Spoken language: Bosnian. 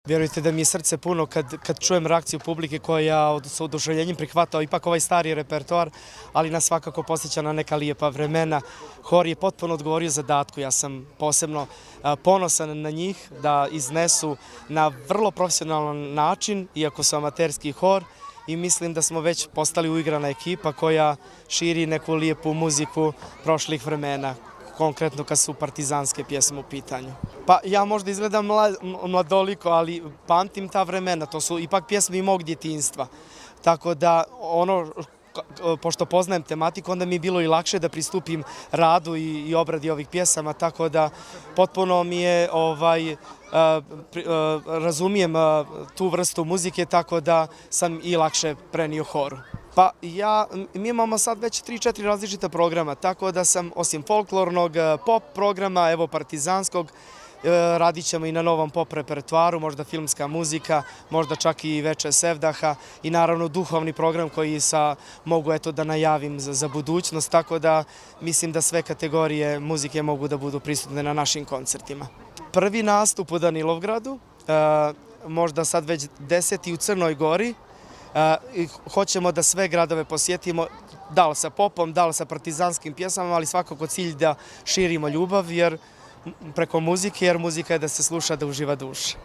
Vjerujte da mi je srce puno kad čujem reakciju publike koja sa oduševljenjem prihvata ipak ovaj stari repertoar, ali nas svakako podsjeća na neka lijepa vremena. Hor je potpuno odgovorio zadatku, ja sam posebno ponosan na njih da iznesu na vrlo profesionalan način, iako su amaterski hor, i mislim da smo već postali uigrana ekipa koja širi neku lijepu muziku prošlih vremena, konkretno kad su partizanske pjesme u pitanju. Pa ja možda izgledam mladoliko, ali pamtim ta vremena, to su ipak pjesme i mog djetinjstva. Tako da pošto poznajem tematiku, onda mi je bilo i lakše da pristupim radu i obradi ovih pjesama, tako da potpuno mi je, razumijem tu vrstu muzike, tako da sam i lakše prenio horu. Pa mi imamo sad već 3-4 različita programa, tako da sam osim folklornog, pop programa, evo partizanskog, radit ćemo i na novom pop repertoaru, možda filmska muzika, možda čak i veče sevdaha i naravno duhovni program koji mogu da najavim za budućnost, tako da mislim da sve kategorije muzike mogu da budu prisutne na našim koncertima. Prvi nastup u Danilovgradu, možda sad već 10. u Crnoj Gori. Hoćemo da sve gradove posjetimo, da li sa popom, da li sa partizanskim pjesama, ali svakako cilj da širimo ljubav preko muzike, jer muzika je da se sluša, da uživa duša.